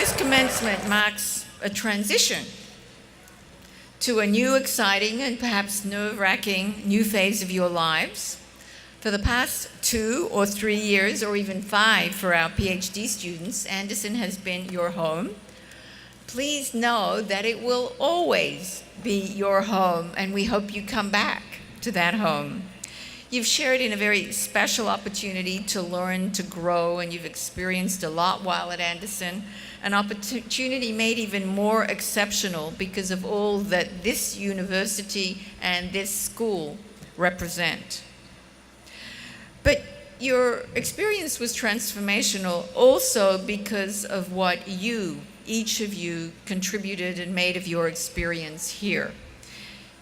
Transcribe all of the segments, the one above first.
first commencement marks a transition to a new, exciting, and perhaps nerve-wracking new phase of your lives. For the past 2 or 3 years, or even 5 for our PhD students, Anderson has been your home. Please know that it will always be your home, and we hope you come back to that home. You've shared in a very special opportunity to learn, to grow, and you've experienced a lot while at Anderson, an opportunity made even more exceptional because of all that this university and this school represent. But your experience was transformational also because of what you, each of you, contributed and made of your experience here.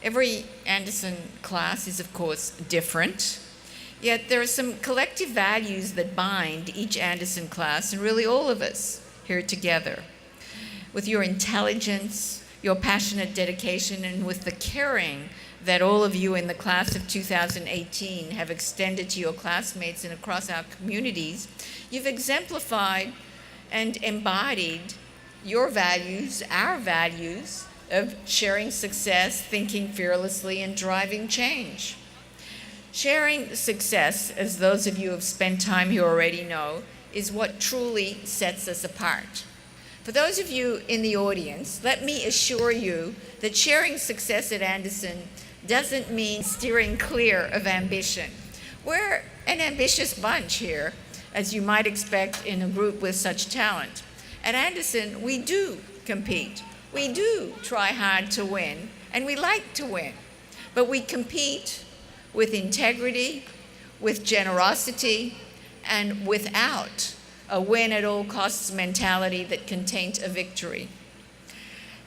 Every Anderson class is, of course, different, yet there are some collective values that bind each Anderson class and really all of us here together. With your intelligence, your passionate dedication, and with the caring that all of you in the class of 2018 have extended to your classmates and across our communities, you've exemplified and embodied your values, our values, of sharing success, thinking fearlessly, and driving change. Sharing success, as those of you who have spent time here already know, is what truly sets us apart. For those of you in the audience, let me assure you that sharing success at Anderson doesn't mean steering clear of ambition. We're an ambitious bunch here, as you might expect in a group with such talent. At Anderson, we do compete. We do try hard to win, and we like to win. But we compete with integrity, with generosity, and without a win-at-all-costs mentality that can taint a victory.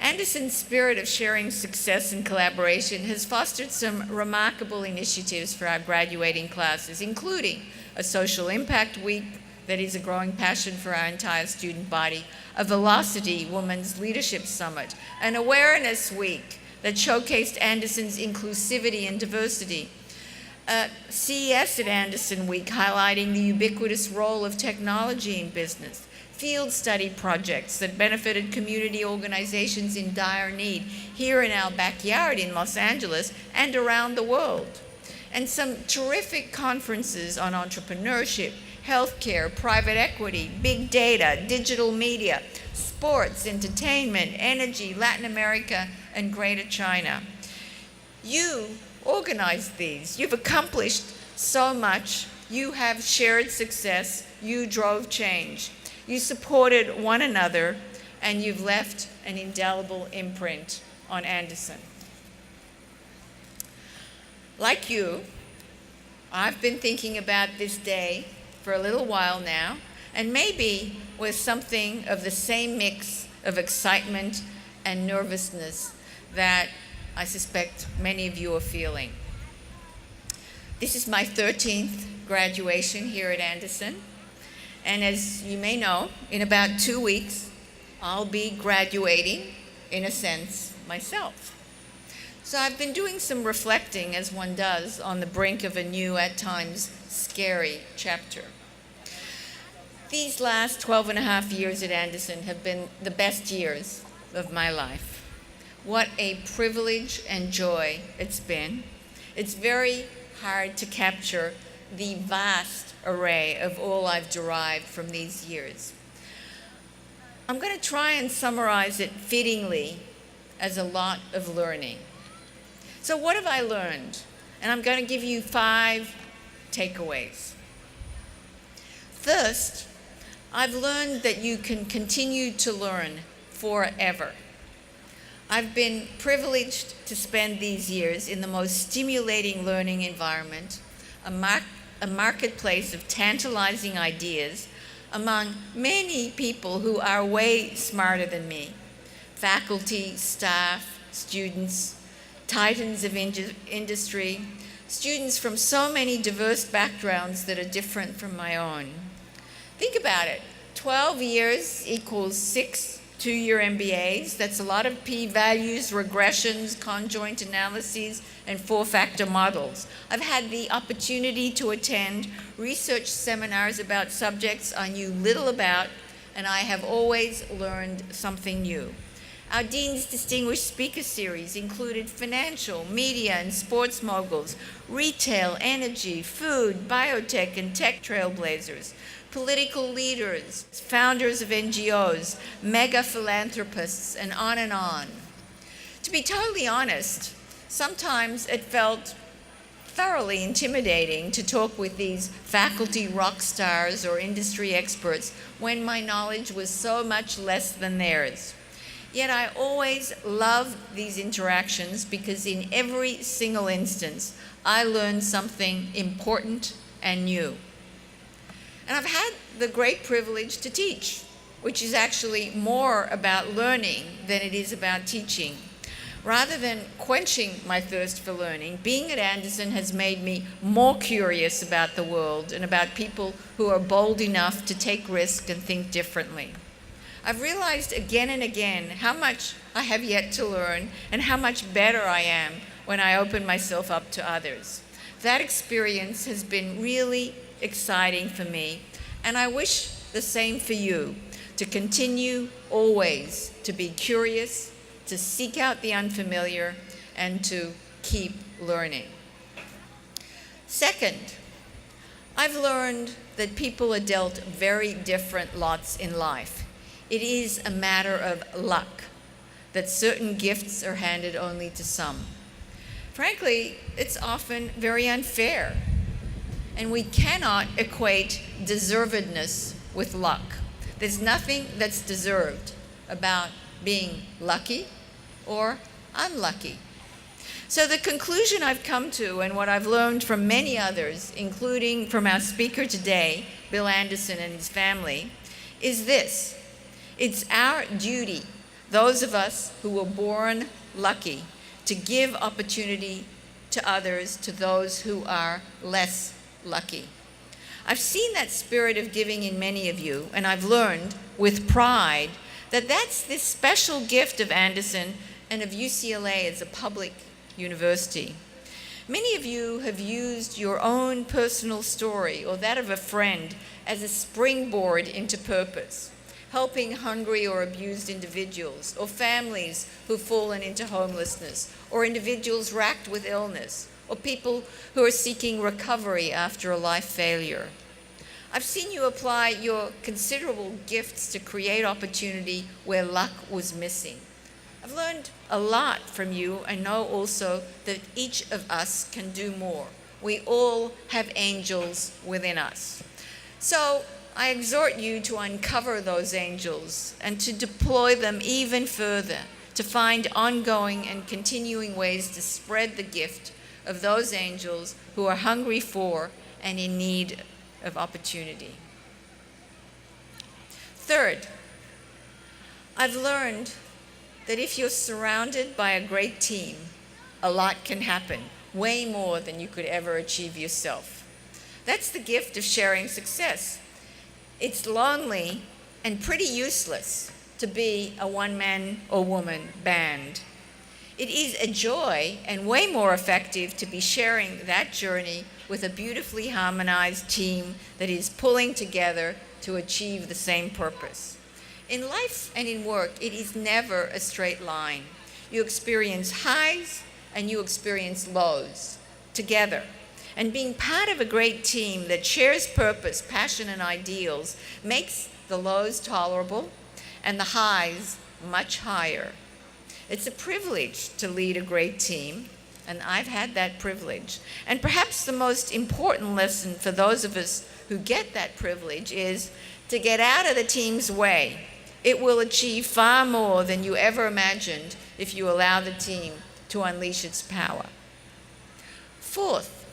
Anderson's spirit of sharing success and collaboration has fostered some remarkable initiatives for our graduating classes, including a social impact week that is a growing passion for our entire student body, a Velocity Women's Leadership Summit, an awareness week that showcased Anderson's inclusivity and diversity, CES at Anderson Week highlighting the ubiquitous role of technology in business, field study projects that benefited community organizations in dire need here in our backyard in Los Angeles and around the world, and some terrific conferences on entrepreneurship, healthcare, private equity, big data, digital media, sports, entertainment, energy, Latin America, and Greater China. You organized these. You've accomplished so much. You have shared success. You drove change. You supported one another, and you've left an indelible imprint on Anderson. Like you, I've been thinking about this day for a little while now, and maybe with something of the same mix of excitement and nervousness that I suspect many of you are feeling. This is my 13th graduation here at Anderson, and as you may know, in about 2 weeks, I'll be graduating, in a sense, myself. So I've been doing some reflecting, as one does, on the brink of a new, at times, scary chapter. These last 12 and a half years at Anderson have been the best years of my life. What a privilege and joy it's been. It's very hard to capture the vast array of all I've derived from these years. I'm going to try and summarize it fittingly as a lot of learning. So what have I learned? And I'm going to give you 5 takeaways. First, I've learned that you can continue to learn forever. I've been privileged to spend these years in the most stimulating learning environment, a marketplace of tantalizing ideas among many people who are way smarter than me. Faculty, staff, students, titans of industry, students from so many diverse backgrounds that are different from my own. Think about it. 12 years equals 6 2-year MBAs. That's a lot of p-values, regressions, conjoint analyses, and 4-factor models. I've had the opportunity to attend research seminars about subjects I knew little about and I have always learned something new. Our Dean's Distinguished Speaker Series included financial, media, and sports moguls, retail, energy, food, biotech, and tech trailblazers, political leaders, founders of NGOs, mega philanthropists, and on and on. To be totally honest, sometimes it felt thoroughly intimidating to talk with these faculty rock stars or industry experts when my knowledge was so much less than theirs. Yet I always love these interactions because in every single instance, I learned something important and new. And I've had the great privilege to teach, which is actually more about learning than it is about teaching. Rather than quenching my thirst for learning, being at Anderson has made me more curious about the world and about people who are bold enough to take risks and think differently. I've realized again and again how much I have yet to learn and how much better I am when I open myself up to others. That experience has been really exciting for me, and I wish the same for you, to continue always to be curious, to seek out the unfamiliar, and to keep learning. Second, I've learned that people are dealt very different lots in life. It is a matter of luck that certain gifts are handed only to some. Frankly, it's often very unfair, and we cannot equate deservedness with luck. There's nothing that's deserved about being lucky or unlucky. So the conclusion I've come to, and what I've learned from many others, including from our speaker today, Bill Anderson and his family, is this: it's our duty, those of us who were born lucky, to give opportunity to others, to those who are less lucky. I've seen that spirit of giving in many of you, and I've learned with pride that that's this special gift of Anderson and of UCLA as a public university. Many of you have used your own personal story or that of a friend as a springboard into purpose, helping hungry or abused individuals, or families who've fallen into homelessness, or individuals racked with illness, or people who are seeking recovery after a life failure. I've seen you apply your considerable gifts to create opportunity where luck was missing. I've learned a lot from you and know also that each of us can do more. We all have angels within us. So I exhort you to uncover those angels and to deploy them even further, to find ongoing and continuing ways to spread the gift of those angels who are hungry for and in need of opportunity. Third, I've learned that if you're surrounded by a great team, a lot can happen, way more than you could ever achieve yourself. That's the gift of sharing success. It's lonely and pretty useless to be a one-man or woman band. It is a joy and way more effective to be sharing that journey with a beautifully harmonized team that is pulling together to achieve the same purpose. In life and in work, it is never a straight line. You experience highs and you experience lows together. And being part of a great team that shares purpose, passion, and ideals makes the lows tolerable and the highs much higher. It's a privilege to lead a great team, and I've had that privilege. And perhaps the most important lesson for those of us who get that privilege is to get out of the team's way. It will achieve far more than you ever imagined if you allow the team to unleash its power. Fourth,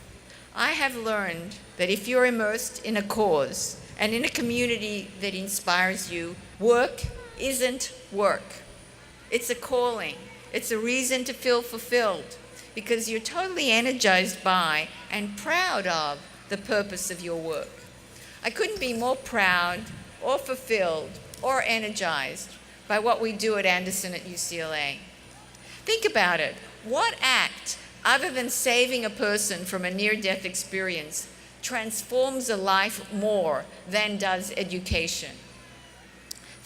I have learned that if you're immersed in a cause and in a community that inspires you, work isn't work. It's a calling. It's a reason to feel fulfilled because you're totally energized by and proud of the purpose of your work. I couldn't be more proud or fulfilled or energized by what we do at Anderson at UCLA. Think about it. What act, other than saving a person from a near-death experience, transforms a life more than does education?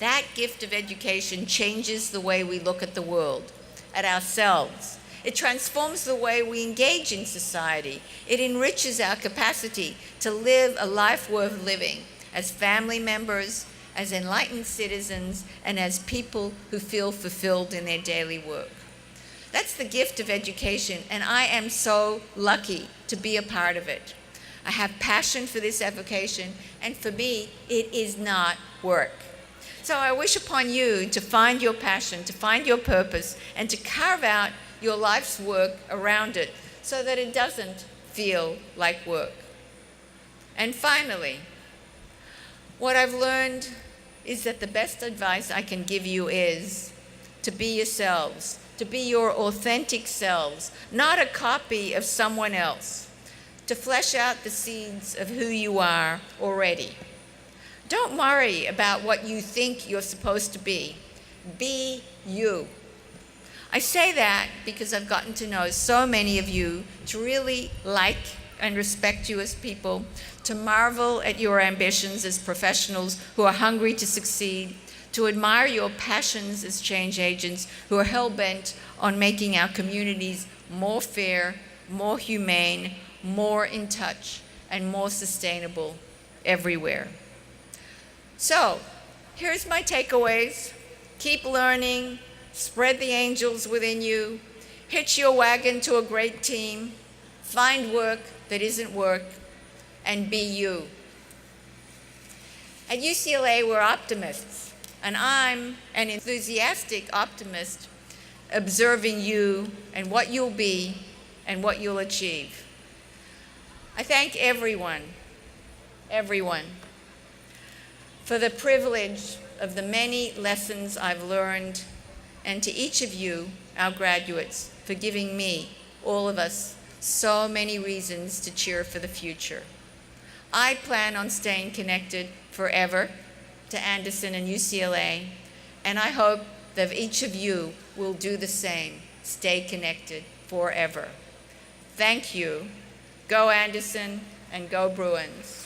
That gift of education changes the way we look at the world, at ourselves. It transforms the way we engage in society. It enriches our capacity to live a life worth living as family members, as enlightened citizens, and as people who feel fulfilled in their daily work. That's the gift of education, and I am so lucky to be a part of it. I have passion for this avocation, and for me, it is not work. So I wish upon you to find your passion, to find your purpose, and to carve out your life's work around it so that it doesn't feel like work. And finally, what I've learned is that the best advice I can give you is to be yourselves, to be your authentic selves, not a copy of someone else, to flesh out the seeds of who you are already. Don't worry about what you think you're supposed to be. Be you. I say that because I've gotten to know so many of you, to really like and respect you as people, to marvel at your ambitions as professionals who are hungry to succeed, to admire your passions as change agents who are hell-bent on making our communities more fair, more humane, more in touch, and more sustainable everywhere. So, here's my takeaways. Keep learning, spread the angels within you, hitch your wagon to a great team, find work that isn't work, and be you. At UCLA, we're optimists, and I'm an enthusiastic optimist observing you and what you'll be and what you'll achieve. I thank everyone, for the privilege of the many lessons I've learned, and to each of you, our graduates, for giving me, all of us, so many reasons to cheer for the future. I plan on staying connected forever to Anderson and UCLA, and I hope that each of you will do the same, stay connected forever. Thank you. Go Anderson and go Bruins.